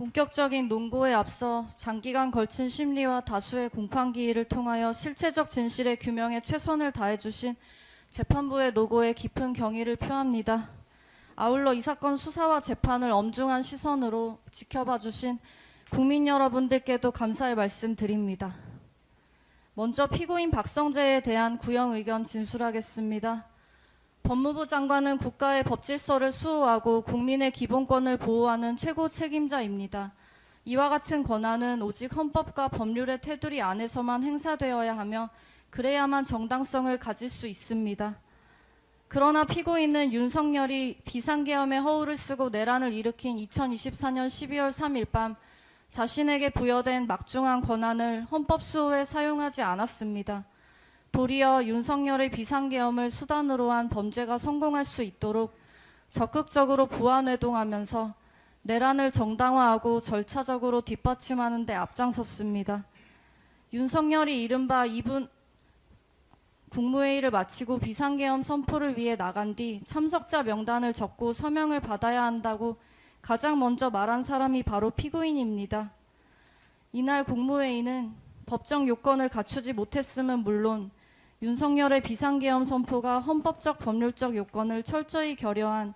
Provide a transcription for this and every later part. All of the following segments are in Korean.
본격적인 논고에 앞서 장기간 걸친 심리와 다수의 공판기일을 통하여 실체적 진실의 규명에 최선을 다해주신 재판부의 노고에 깊은 경의를 표합니다. 아울러 이 사건 수사와 재판을 엄중한 시선으로 지켜봐 주신 국민 여러분들께도 감사의 말씀 드립니다. 먼저 피고인 박성재에 대한 구형 의견 진술하겠습니다. 법무부 장관은 국가의 법질서를 수호하고 국민의 기본권을 보호하는 최고 책임자입니다. 이와 같은 권한은 오직 헌법과 법률의 테두리 안에서만 행사되어야 하며 그래야만 정당성을 가질 수 있습니다. 그러나 피고인은 윤석열이 비상계엄의 허울을 쓰고 내란을 일으킨 2024년 12월 3일 밤 자신에게 부여된 막중한 권한을 헌법 수호에 사용하지 않았습니다. 도리어 윤석열의 비상계엄을 수단으로 한 범죄가 성공할 수 있도록 적극적으로 부안회동하면서 내란을 정당화하고 절차적으로 뒷받침하는 데 앞장섰습니다. 윤석열이 이른바 2분 국무회의를 마치고 비상계엄 선포를 위해 나간 뒤 참석자 명단을 적고 서명을 받아야 한다고 가장 먼저 말한 사람이 바로 피고인입니다. 이날 국무회의는 법정 요건을 갖추지 못했음은 물론 윤석열의 비상계엄 선포가 헌법적 법률적 요건을 철저히 결여한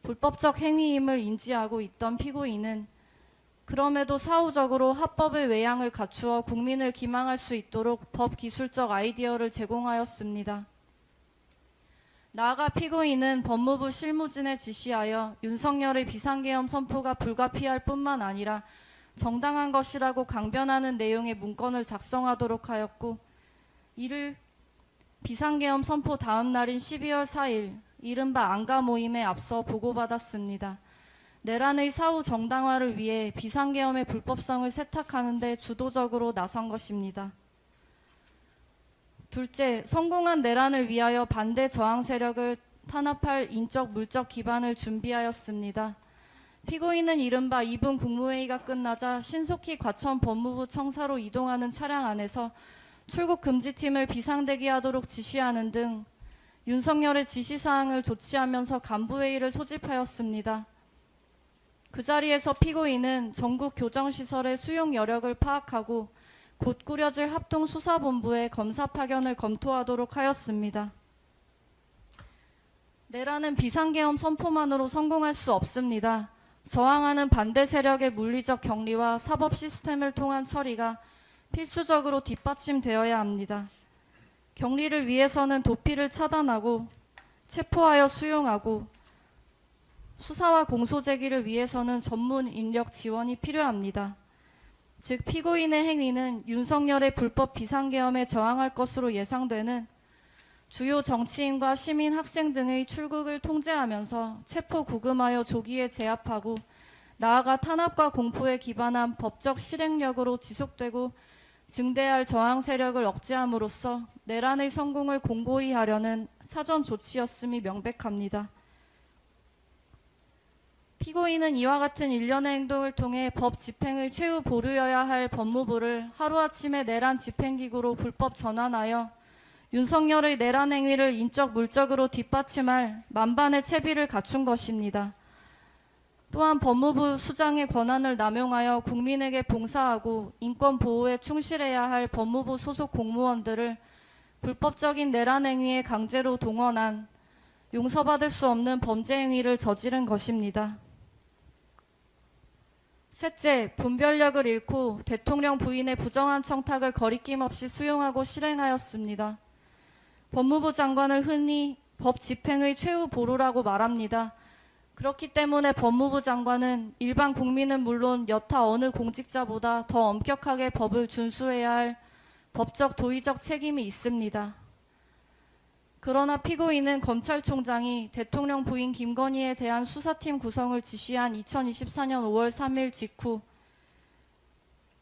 불법적 행위임을 인지하고 있던 피고인은 그럼에도 사후적으로 합법의 외양을 갖추어 국민을 기망할 수 있도록 법기술적 아이디어를 제공하였습니다. 나아가 피고인은 법무부 실무진에 지시하여 윤석열의 비상계엄 선포가 불가피할 뿐만 아니라 정당한 것이라고 강변하는 내용의 문건을 작성하도록 하였고, 이를 비상계엄 선포 다음 날인 12월 4일 이른바 안가 모임에 앞서 보고받았습니다. 내란의 사후 정당화를 위해 비상계엄의 불법성을 세탁하는 데 주도적으로 나선 것입니다. 둘째, 성공한 내란을 위하여 반대 저항 세력을 탄압할 인적 물적 기반을 준비하였습니다. 피고인은 이른바 2분 국무회의가 끝나자 신속히 과천 법무부 청사로 이동하는 차량 안에서 출국 금지팀을 비상대기하도록 지시하는 등 윤석열의 지시사항을 조치하면서 간부회의를 소집하였습니다. 그 자리에서 피고인은 전국 교정시설의 수용 여력을 파악하고 곧 꾸려질 합동수사본부의 검사 파견을 검토하도록 하였습니다. 내란은 비상계엄 선포만으로 성공할 수 없습니다. 저항하는 반대 세력의 물리적 격리와 사법 시스템을 통한 처리가 필수적으로 뒷받침되어야 합니다. 격리를 위해서는 도피를 차단하고 체포하여 수용하고 수사와 공소 제기를 위해서는 전문 인력 지원이 필요합니다. 즉 피고인의 행위는 윤석열의 불법 비상계엄에 저항할 것으로 예상되는 주요 정치인과 시민, 학생 등의 출국을 통제하면서 체포 구금하여 조기에 제압하고 나아가 탄압과 공포에 기반한 법적 실행력으로 지속되고 증대할 저항 세력을 억제함으로써 내란의 성공을 공고히 하려는 사전 조치였음이 명백합니다. 피고인은 이와 같은 일련의 행동을 통해 법 집행의 최후 보루여야 할 법무부를 하루아침에 내란 집행기구로 불법 전환하여 윤석열의 내란 행위를 인적 물적으로 뒷받침할 만반의 채비를 갖춘 것입니다. 또한 법무부 수장의 권한을 남용하여 국민에게 봉사하고 인권 보호에 충실해야 할 법무부 소속 공무원들을 불법적인 내란 행위에 강제로 동원한 용서받을 수 없는 범죄 행위를 저지른 것입니다. 셋째, 분별력을 잃고 대통령 부인의 부정한 청탁을 거리낌 없이 수용하고 실행하였습니다. 법무부 장관을 흔히 법 집행의 최후 보루라고 말합니다. 그렇기 때문에 법무부 장관은 일반 국민은 물론 여타 어느 공직자보다 더 엄격하게 법을 준수해야 할 법적 도의적 책임이 있습니다. 그러나 피고인은 검찰총장이 대통령 부인 김건희에 대한 수사팀 구성을 지시한 2024년 5월 3일 직후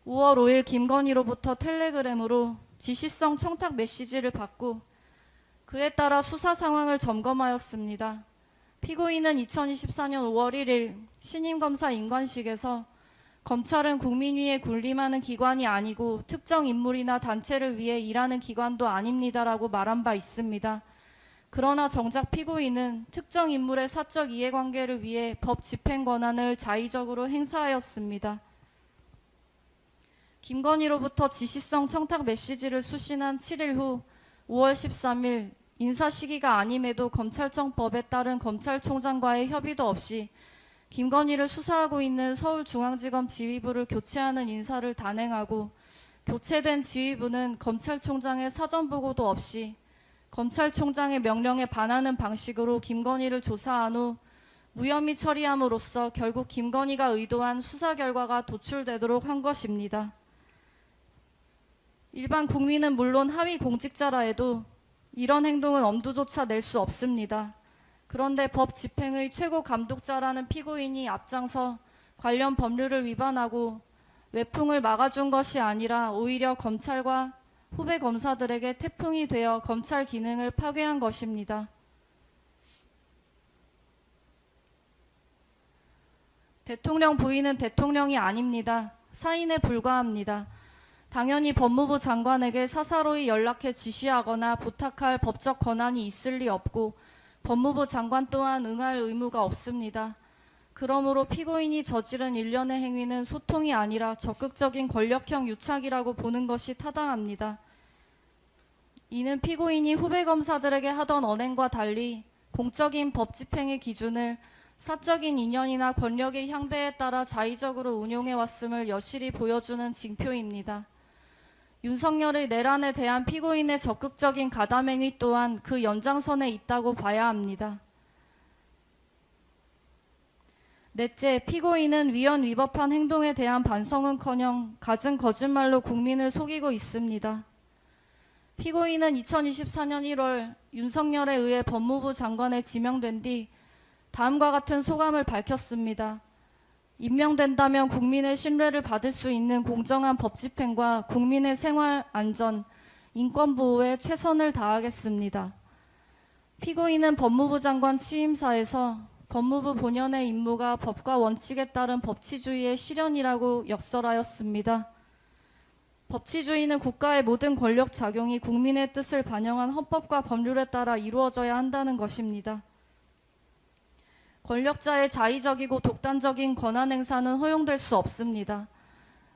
5월 5일 김건희로부터 텔레그램으로 지시성 청탁 메시지를 받고 그에 따라 수사 상황을 점검하였습니다. 피고인은 2024년 5월 1일 신임검사 인관식에서 검찰은 국민 위에 군림하는 기관이 아니고 특정 인물이나 단체를 위해 일하는 기관도 아닙니다라고 말한 바 있습니다. 그러나 정작 피고인은 특정 인물의 사적 이해관계를 위해 법 집행 권한을 자의적으로 행사하였습니다. 김건희로부터 지시성 청탁 메시지를 수신한 7일 후 5월 13일 인사 시기가 아님에도 검찰청법에 따른 검찰총장과의 협의도 없이 김건희를 수사하고 있는 서울중앙지검 지휘부를 교체하는 인사를 단행하고 교체된 지휘부는 검찰총장의 사전보고도 없이 검찰총장의 명령에 반하는 방식으로 김건희를 조사한 후 무혐의 처리함으로써 결국 김건희가 의도한 수사 결과가 도출되도록 한 것입니다. 일반 국민은 물론 하위 공직자라 해도 이런 행동은 엄두조차 낼 수 없습니다. 그런데 법 집행의 최고 감독자라는 피고인이 앞장서 관련 법률을 위반하고 외풍을 막아준 것이 아니라 오히려 검찰과 후배 검사들에게 태풍이 되어 검찰 기능을 파괴한 것입니다. 대통령 부인은 대통령이 아닙니다. 사인에 불과합니다. 당연히 법무부 장관에게 사사로이 연락해 지시하거나 부탁할 법적 권한이 있을 리 없고 법무부 장관 또한 응할 의무가 없습니다. 그러므로 피고인이 저지른 일련의 행위는 소통이 아니라 적극적인 권력형 유착이라고 보는 것이 타당합니다. 이는 피고인이 후배 검사들에게 하던 언행과 달리 공적인 법 집행의 기준을 사적인 인연이나 권력의 향배에 따라 자의적으로 운용해왔음을 여실히 보여주는 징표입니다. 윤석열의 내란에 대한 피고인의 적극적인 가담행위 또한 그 연장선에 있다고 봐야 합니다. 넷째, 피고인은 위헌 위법한 행동에 대한 반성은커녕 갖은 거짓말로 국민을 속이고 있습니다. 피고인은 2024년 1월 윤석열에 의해 법무부 장관에 지명된 뒤 다음과 같은 소감을 밝혔습니다. 임명된다면 국민의 신뢰를 받을 수 있는 공정한 법 집행과 국민의 생활 안전, 인권 보호에 최선을 다하겠습니다. 피고인은 법무부 장관 취임사에서 법무부 본연의 임무가 법과 원칙에 따른 법치주의의 실현이라고 역설하였습니다. 법치주의는 국가의 모든 권력 작용이 국민의 뜻을 반영한 헌법과 법률에 따라 이루어져야 한다는 것입니다. 권력자의 자의적이고 독단적인 권한 행사는 허용될 수 없습니다.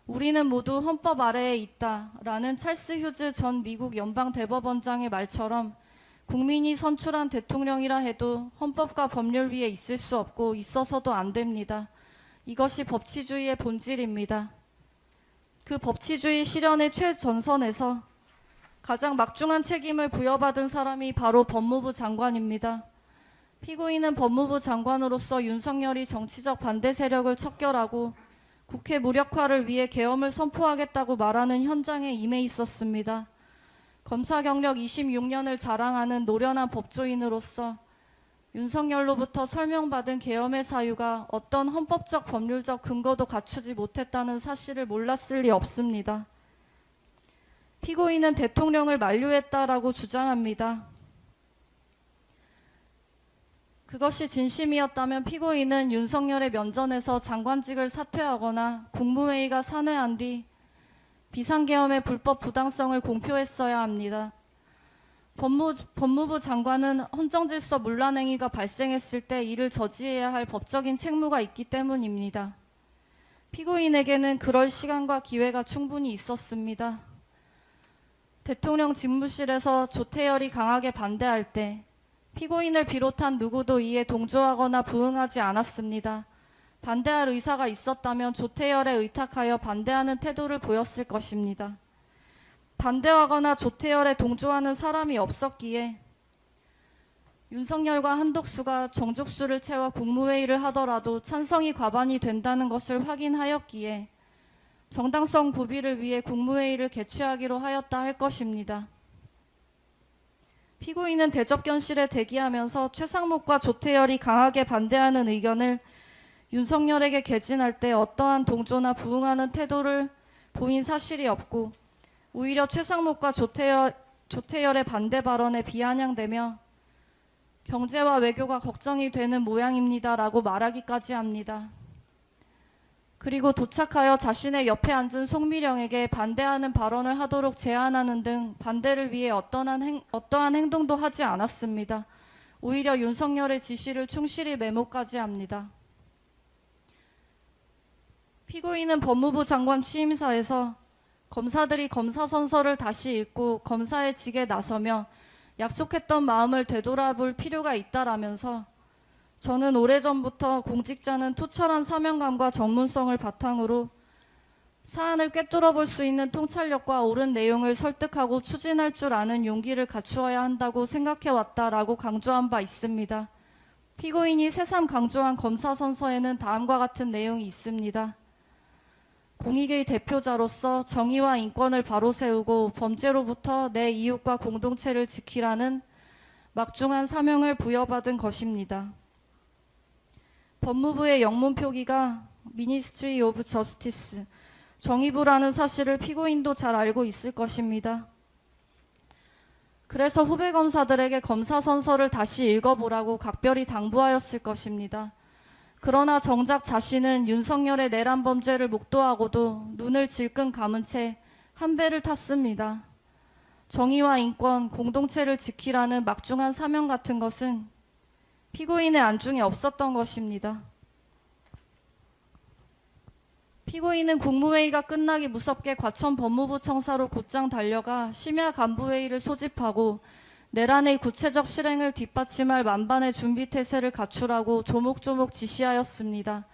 우리는 모두 헌법 아래에 있다라는 찰스 휴즈 전 미국 연방대법원장의 말처럼 국민이 선출한 대통령이라 해도 헌법과 법률 위에 있을 수 없고 있어서도 안 됩니다. 이것이 법치주의의 본질입니다. 그 법치주의 실현의 최전선에서 가장 막중한 책임을 부여받은 사람이 바로 법무부 장관입니다. 피고인은 법무부 장관으로서 윤석열이 정치적 반대 세력을 척결하고 국회 무력화를 위해 계엄을 선포하겠다고 말하는 현장에 임해 있었습니다. 검사 경력 26년을 자랑하는 노련한 법조인으로서 윤석열로부터 설명받은 계엄의 사유가 어떤 헌법적 법률적 근거도 갖추지 못했다는 사실을 몰랐을 리 없습니다. 피고인은 대통령을 만류했다라고 주장합니다. 그것이 진심이었다면 피고인은 윤석열의 면전에서 장관직을 사퇴하거나 국무회의가 산회한 뒤 비상계엄의 불법 부당성을 공표했어야 합니다. 법무부 장관은 헌정질서 문란행위가 발생했을 때 이를 저지해야 할 법적인 책무가 있기 때문입니다. 피고인에게는 그럴 시간과 기회가 충분히 있었습니다. 대통령 집무실에서 조태열이 강하게 반대할 때 피고인을 비롯한 누구도 이에 동조하거나 부응하지 않았습니다. 반대할 의사가 있었다면 조태열에 의탁하여 반대하는 태도를 보였을 것입니다. 반대하거나 조태열에 동조하는 사람이 없었기에 윤석열과 한덕수가 정족수를 채워 국무회의를 하더라도 찬성이 과반이 된다는 것을 확인하였기에 정당성 구비를 위해 국무회의를 개최하기로 하였다 할 것입니다. 피고인은 대접견실에 대기하면서 최상목과 조태열이 강하게 반대하는 의견을 윤석열에게 개진할 때 어떠한 동조나 부응하는 태도를 보인 사실이 없고 오히려 최상목과 조태열의 반대 발언에 비아냥대며 경제와 외교가 걱정이 되는 모양입니다라고 말하기까지 합니다. 그리고 도착하여 자신의 옆에 앉은 송미령에게 반대하는 발언을 하도록 제안하는 등 반대를 위해 어떠한 행동도 하지 않았습니다. 오히려 윤석열의 지시를 충실히 메모까지 합니다. 피고인은 법무부 장관 취임사에서 검사들이 검사 선서를 다시 읽고 검사의 직에 나서며 약속했던 마음을 되돌아볼 필요가 있다라면서 저는 오래전부터 공직자는 투철한 사명감과 전문성을 바탕으로 사안을 꿰뚫어 볼 수 있는 통찰력과 옳은 내용을 설득하고 추진할 줄 아는 용기를 갖추어야 한다고 생각해왔다라고 강조한 바 있습니다. 피고인이 새삼 강조한 검사 선서에는 다음과 같은 내용이 있습니다. 공익의 대표자로서 정의와 인권을 바로 세우고 범죄로부터 내 이웃과 공동체를 지키라는 막중한 사명을 부여받은 것입니다. 법무부의 영문 표기가 Ministry of Justice, 정의부라는 사실을 피고인도 잘 알고 있을 것입니다. 그래서 후배 검사들에게 검사 선서를 다시 읽어보라고 각별히 당부하였을 것입니다. 그러나 정작 자신은 윤석열의 내란 범죄를 목도하고도 눈을 질끈 감은 채 한 배를 탔습니다. 정의와 인권, 공동체를 지키라는 막중한 사명 같은 것은 피고인의 안중에 없었던 것입니다. 피고인은 국무회의가 끝나기 무섭게 과천 법무부 청사로 곧장 달려가 심야 간부회의를 소집하고 내란의 구체적 실행을 뒷받침할 만반의 준비 태세를 갖추라고 조목조목 지시하였습니다.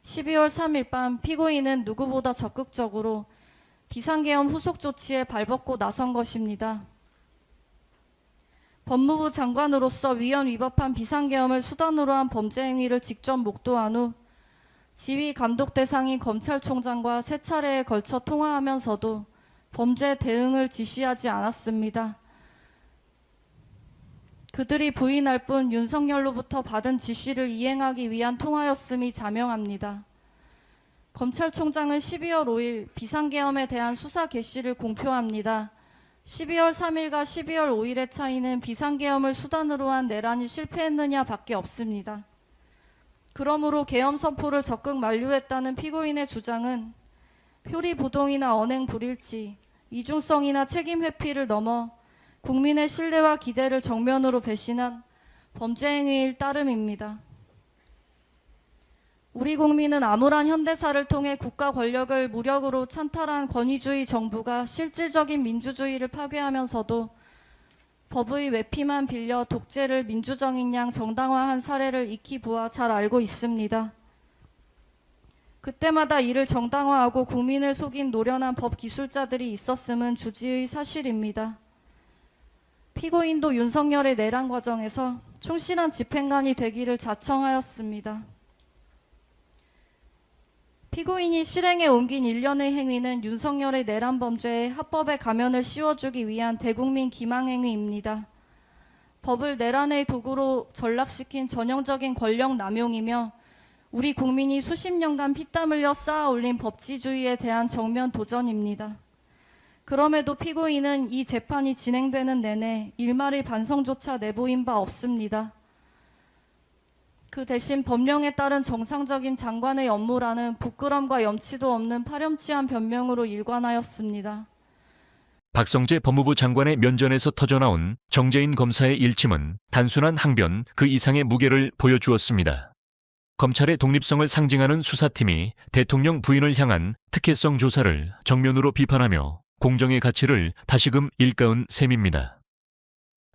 12월 3일 밤 피고인은 누구보다 적극적으로 비상계엄 후속 조치에 발벗고 나선 것입니다. 법무부 장관으로서 위헌 위법한 비상계엄을 수단으로 한 범죄 행위를 직접 목도한 후 지휘 감독 대상인 검찰총장과 세 차례에 걸쳐 통화하면서도 범죄 대응을 지시하지 않았습니다. 그들이 부인할 뿐 윤석열로부터 받은 지시를 이행하기 위한 통화였음이 자명합니다. 검찰총장은 12월 5일 비상계엄에 대한 수사 개시를 공표합니다. 12월 3일과 12월 5일의 차이는 비상계엄을 수단으로 한 내란이 실패했느냐 밖에 없습니다. 그러므로 계엄 선포를 적극 만류했다는 피고인의 주장은 표리부동이나 언행 불일치, 이중성이나 책임 회피를 넘어 국민의 신뢰와 기대를 정면으로 배신한 범죄 행위일 따름입니다. 우리 국민은 암울한 현대사를 통해 국가 권력을 무력으로 찬탈한 권위주의 정부가 실질적인 민주주의를 파괴하면서도 법의 외피만 빌려 독재를 민주정인 양 정당화한 사례를 익히 보아 잘 알고 있습니다. 그때마다 이를 정당화하고 국민을 속인 노련한 법 기술자들이 있었음은 주지의 사실입니다. 피고인도 윤석열의 내란 과정에서 충실한 집행관이 되기를 자청하였습니다. 피고인이 실행에 옮긴 일련의 행위는 윤석열의 내란 범죄에 합법의 가면을 씌워주기 위한 대국민 기망행위입니다. 법을 내란의 도구로 전락시킨 전형적인 권력 남용이며 우리 국민이 수십 년간 피땀 흘려 쌓아 올린 법치주의에 대한 정면 도전입니다. 그럼에도 피고인은 이 재판이 진행되는 내내 일말의 반성조차 내보인 바 없습니다. 그 대신 법령에 따른 정상적인 장관의 업무라는 부끄럼과 염치도 없는 파렴치한 변명으로 일관하였습니다. 박성재 법무부 장관의 면전에서 터져나온 정재인 검사의 일침은 단순한 항변 그 이상의 무게를 보여주었습니다. 검찰의 독립성을 상징하는 수사팀이 대통령 부인을 향한 특혜성 조사를 정면으로 비판하며 공정의 가치를 다시금 일깨운 셈입니다.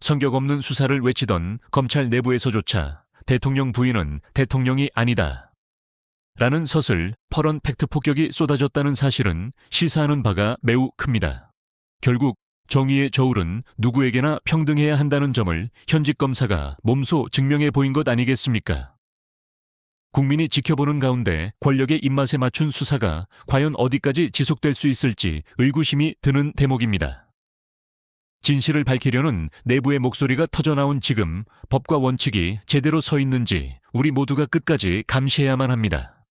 성격 없는 수사를 외치던 검찰 내부에서조차 대통령 부인은 대통령이 아니다 라는 서슬 퍼런 팩트 폭격이 쏟아졌다는 사실은 시사하는 바가 매우 큽니다. 결국 정의의 저울은 누구에게나 평등해야 한다는 점을 현직 검사가 몸소 증명해 보인 것 아니겠습니까? 국민이 지켜보는 가운데 권력의 입맛에 맞춘 수사가 과연 어디까지 지속될 수 있을지 의구심이 드는 대목입니다. 진실을 밝히려는 내부의 목소리가 터져나온 지금 법과 원칙이 제대로 서 있는지 우리 모두가 끝까지 감시해야만 합니다.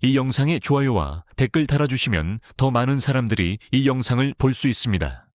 이 영상에 좋아요와 댓글 달아주시면 더 많은 사람들이 이 영상을 볼 수 있습니다.